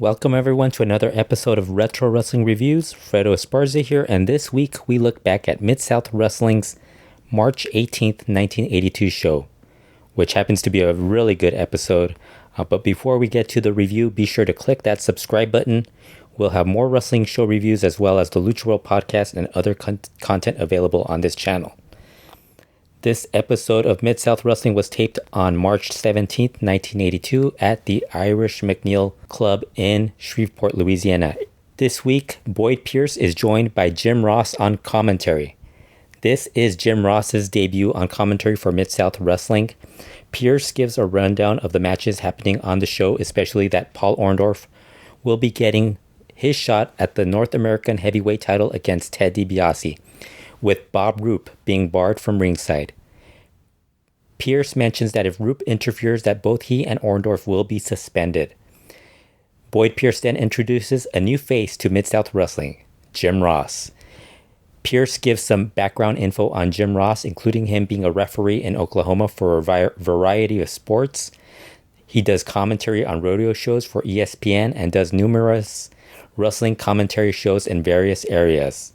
Welcome everyone to another episode of Retro Wrestling Reviews. Fredo Esparza here, and this week we look back at Mid-South Wrestling's March 18th, 1982 show, which happens to be a really good episode. But before we get to the review, be sure to click that subscribe button. We'll have more wrestling show reviews as well as the Lucha World podcast and other content available on this channel. This episode of Mid-South Wrestling was taped on March 17th, 1982 at the Irish McNeil Club in Shreveport, Louisiana. This week, Boyd Pierce is joined by Jim Ross on commentary. This is Jim Ross's debut on commentary for Mid-South Wrestling. Pierce gives a rundown of the matches happening on the show, especially that Paul Orndorff will be getting his shot at the North American heavyweight title against Ted DiBiase, with Bob Roop being barred from ringside. Pierce mentions that if Roop interferes, that both he and Orndorff will be suspended. Boyd Pierce then introduces a new face to Mid-South Wrestling, Jim Ross. Pierce gives some background info on Jim Ross, including him being a referee in Oklahoma for a variety of sports. He does commentary on rodeo shows for ESPN and does numerous wrestling commentary shows in various areas.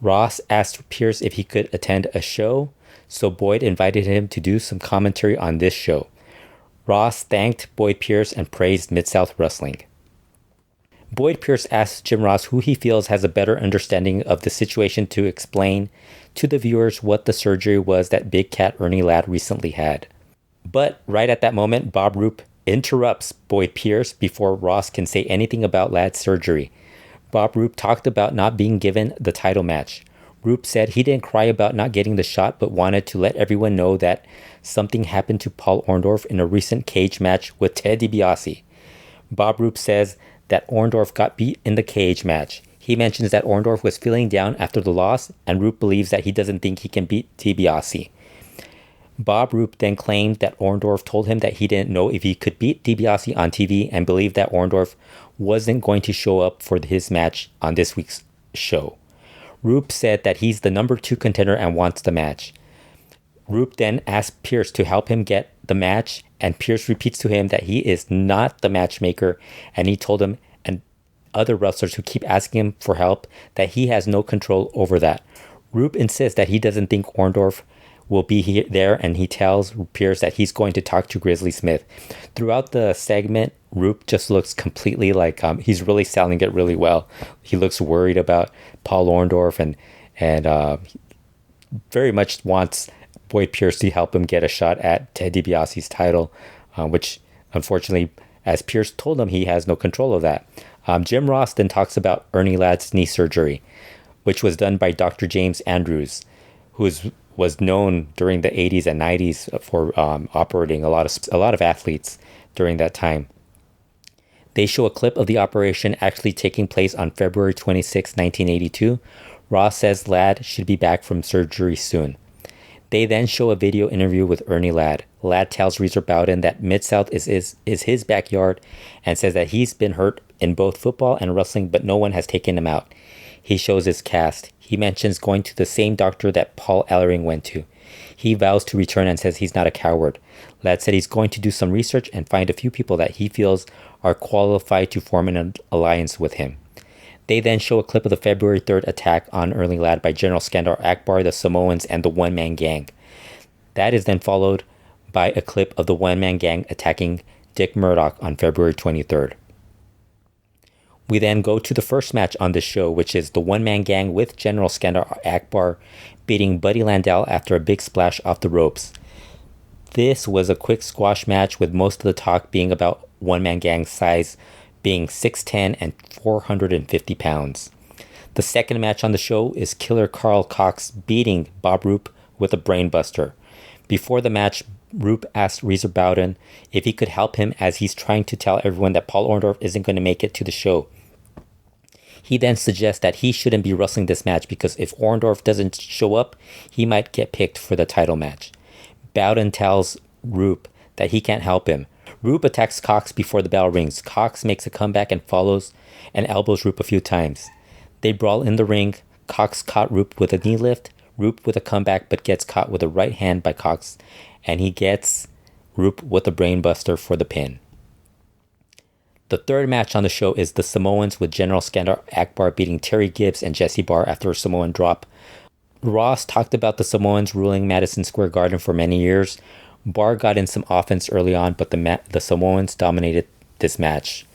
Ross asked Pierce if he could attend a show, so Boyd invited him to do some commentary on this show. Ross thanked Boyd Pierce and praised Mid-South Wrestling. Boyd Pierce asked Jim Ross who he feels has a better understanding of the situation to explain to the viewers what the surgery was that Big Cat Ernie Ladd recently had. But right at that moment, Bob Roop interrupts Boyd Pierce before Ross can say anything about Ladd's surgery. Bob Roop talked about not being given the title match. Roop said he didn't cry about not getting the shot, but wanted to let everyone know that something happened to Paul Orndorff in a recent cage match with Ted DiBiase. Bob Roop says that Orndorff got beat in the cage match. He mentions that Orndorff was feeling down after the loss, and Roop believes that he doesn't think he can beat DiBiase. Bob Roop then claimed that Orndorff told him that he didn't know if he could beat DiBiase on TV and believed that Orndorff wasn't going to show up for his match on this week's show. Roop said that he's the number 2 contender and wants the match. Roop then asked Pierce to help him get the match, and Pierce repeats to him that he is not the matchmaker, and he told him and other wrestlers who keep asking him for help that he has no control over that. Roop insists that he doesn't think Orndorff will be there, and he tells Pierce that he's going to talk to Grizzly Smith. Throughout the segment, Roop just looks completely like he's really selling it really well. He looks worried about Paul Orndorff and very much wants Boyd Pierce to help him get a shot at Ted DiBiase's title, which unfortunately, as Pierce told him, he has no control of that. Jim Ross then talks about Ernie Ladd's knee surgery, which was done by Dr. James Andrews, who was known during the 80s and 90s for operating a lot of athletes during that time. They show a clip of the operation actually taking place on February 26, 1982. Ross says Ladd should be back from surgery soon. They then show a video interview with Ernie Ladd. Ladd tells Reeser Bowden that Mid-South is his backyard and says that he's been hurt in both football and wrestling, but no one has taken him out. He shows his cast. He mentions going to the same doctor that Paul Ellering went to. He vows to return and says he's not a coward. Ladd said he's going to do some research and find a few people that he feels are qualified to form an alliance with him. They then show a clip of the February 3rd attack on Ernie Ladd by General Skandar Akbar, the Samoans, and the One-Man Gang. That is then followed by a clip of the One-Man Gang attacking Dick Murdoch on February 23rd. We then go to the first match on this show, which is the One-Man Gang with General Skandar Akbar beating Buddy Landel after a big splash off the ropes. This was a quick squash match, with most of the talk being about One-Man Gang's size being 6'10" and 450 pounds. The second match on the show is Killer Carl Cox beating Bob Roop with a brainbuster. Before the match, Roop asked Reeser Bowden if he could help him, as he's trying to tell everyone that Paul Orndorff isn't going to make it to the show. He then suggests that he shouldn't be wrestling this match because if Orndorff doesn't show up, he might get picked for the title match. Bowden tells Roop that he can't help him. Roop attacks Cox before the bell rings. Cox makes a comeback and follows and elbows Roop a few times. They brawl in the ring. Cox caught Roop with a knee lift. Roop with a comeback, but gets caught with a right hand by Cox, and he gets Roop with a brainbuster for the pin. The third match on the show is the Samoans with General Skandar Akbar beating Terry Gibbs and Jesse Barr after a Samoan drop. Ross talked about the Samoans ruling Madison Square Garden for many years. Barr got in some offense early on, but the Samoans dominated this match.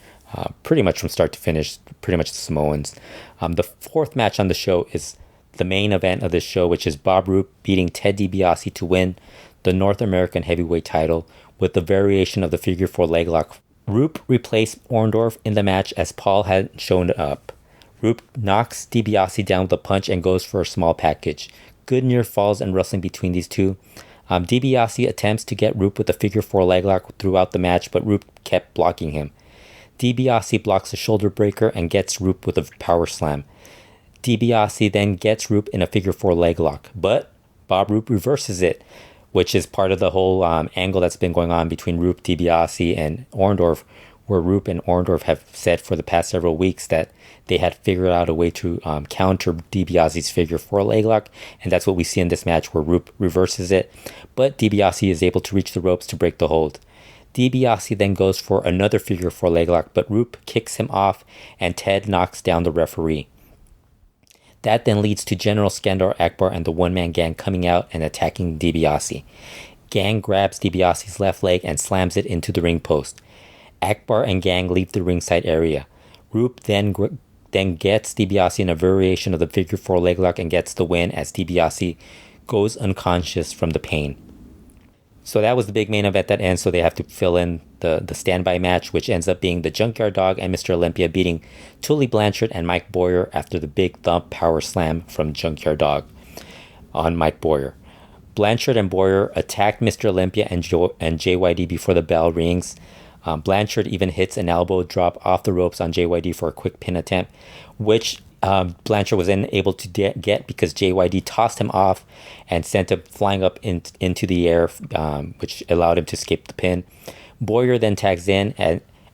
Pretty much from start to finish, pretty much the Samoans. The fourth match on the show is the main event of this show, which is Bob Roop beating Ted DiBiase to win the North American heavyweight title with the variation of the figure 4 leg lock. Roop replaced Orndorff in the match as Paul hadn't shown up. Roop knocks DiBiase down with a punch and goes for a small package. Good near falls and wrestling between these two. DiBiase attempts to get Roop with a figure 4 leg lock throughout the match, but Roop kept blocking him. DiBiase blocks a shoulder breaker and gets Roop with a power slam. DiBiase then gets Roop in a figure 4 leg lock, but Bob Roop reverses it, which is part of the whole angle that's been going on between Roop, DiBiase, and Orndorff, where Roop and Orndorff have said for the past several weeks that they had figured out a way to counter DiBiase's figure 4 leg lock, and that's what we see in this match where Roop reverses it, but DiBiase is able to reach the ropes to break the hold. DiBiase then goes for another figure 4 leg lock, but Roop kicks him off and Ted knocks down the referee. That then leads to General Skandar Akbar and the one-man gang coming out and attacking DiBiase. Gang grabs DiBiase's left leg and slams it into the ring post. Akbar and gang leave the ringside area. Roop then gets DiBiase in a variation of the figure 4 leg lock and gets the win as DiBiase goes unconscious from the pain. So that was the big main event that ends, so they have to fill in the standby match, which ends up being the Junkyard Dog and Mr. Olympia beating Tully Blanchard and Mike Boyer after the big thump power slam from Junkyard Dog on Mike Boyer. Blanchard and Boyer attacked Mr. Olympia and JYD before the bell rings. Blanchard even hits an elbow drop off the ropes on JYD for a quick pin attempt, which Blanchard was then able to get because JYD tossed him off and sent him flying up into the air, which allowed him to escape the pin. Boyer then tags in,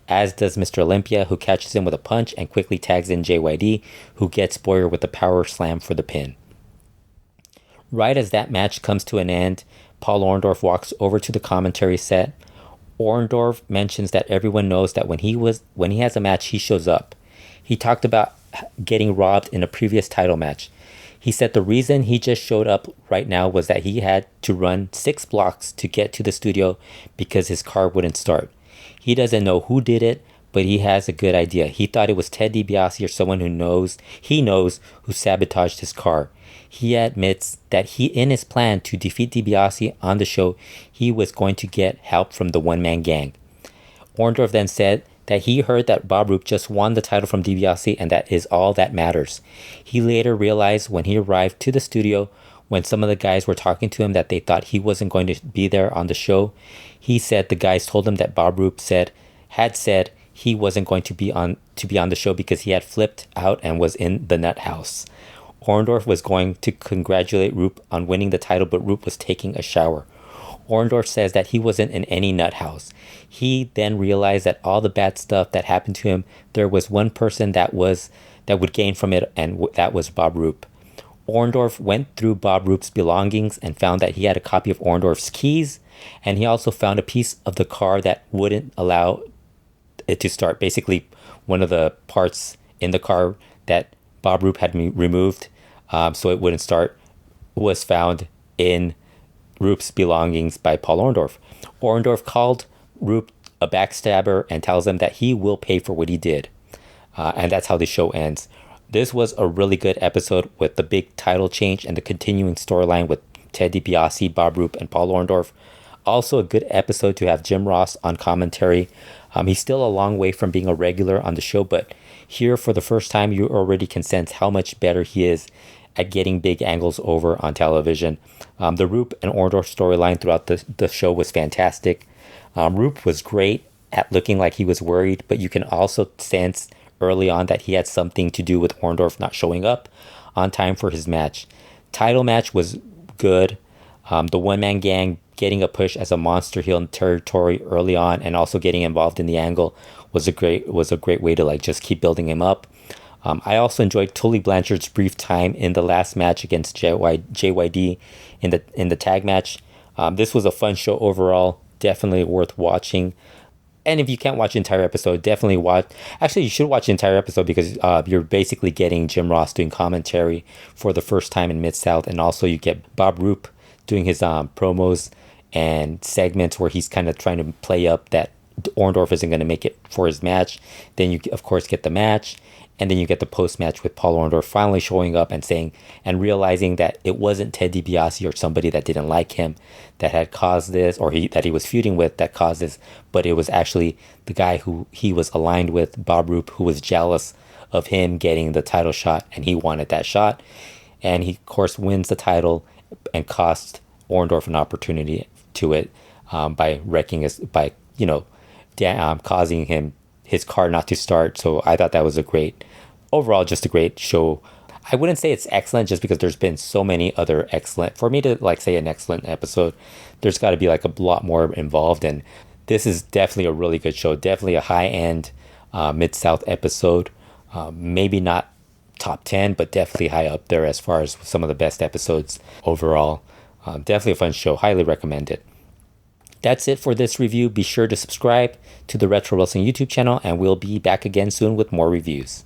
as does Mr. Olympia, who catches him with a punch and quickly tags in JYD, who gets Boyer with a power slam for the pin. Right as that match comes to an end, Paul Orndorff walks over to the commentary set. Orndorff mentions that everyone knows that when he has a match, he shows up. He talked about getting robbed in a previous title match. He said the reason he just showed up right now was that he had to run 6 blocks to get to the studio because his car wouldn't start. He doesn't know who did it, but he has a good idea. He thought it was Ted DiBiase or someone he knows who sabotaged his car. He admits that in his plan to defeat DiBiase on the show, he was going to get help from the one-man gang. Orndorff then said that he heard that Bob Roop just won the title from DiBiase and that is all that matters. He later realized when he arrived to the studio, when some of the guys were talking to him that they thought he wasn't going to be there on the show, he said the guys told him that Bob Roop had said he wasn't going to be on the show because he had flipped out and was in the nut house. Orndorff was going to congratulate Roop on winning the title, but Roop was taking a shower. Orndorff says that he wasn't in any nut house. He then realized that all the bad stuff that happened to him, there was one person that would gain from it, and that was Bob Roop. Orndorff went through Bob Roop's belongings and found that he had a copy of Orndorff's keys, and he also found a piece of the car that wouldn't allow it to start. Basically, one of the parts in the car that Bob Roop had removed so it wouldn't start was found in Roop's belongings by Paul Orndorff. Orndorff called Roop a backstabber and tells him that he will pay for what he did. And that's how the show ends. This was a really good episode with the big title change and the continuing storyline with Ted DiBiase, Bob Roop, and Paul Orndorff. Also a good episode to have Jim Ross on commentary. He's still a long way from being a regular on the show, but here for the first time you already can sense how much better he is at getting big angles over on television. The Roop and Orndorff storyline throughout the show was fantastic. Roop was great at looking like he was worried, but you can also sense early on that he had something to do with Orndorff not showing up on time for his match. Title match was good. The one-man gang getting a push as a monster heel in territory early on and also getting involved in the angle was a great way to just keep building him up. I also enjoyed Tully Blanchard's brief time in the last match against JYD in the tag match. This was a fun show overall, definitely worth watching. And if you can't watch the entire episode, definitely watch. Actually, you should watch the entire episode because you're basically getting Jim Ross doing commentary for the first time in Mid-South. And also you get Bob Roop doing his promos and segments where he's kind of trying to play up that Orndorff isn't going to make it for his match. Then you, of course, get the match. And then you get the post-match with Paul Orndorff finally showing up and saying and realizing that it wasn't Ted DiBiase or somebody that didn't like him that had caused this, or that he was feuding with that caused this, but it was actually the guy who he was aligned with, Bob Roop, who was jealous of him getting the title shot, and he wanted that shot. And he, of course, wins the title and cost Orndorff an opportunity to it by causing him his car not to start. So I thought that was overall just a great show. I wouldn't say it's excellent just because there's been so many other excellent, for me to like say an excellent episode, there's got to be like a lot more involved. And this is definitely a really good show. Definitely a high-end Mid-South episode. Maybe not top 10, but definitely high up there as far as some of the best episodes overall. Definitely a fun show. Highly recommend it. That's it for this review. Be sure to subscribe to the Retro Wrestling YouTube channel, and we'll be back again soon with more reviews.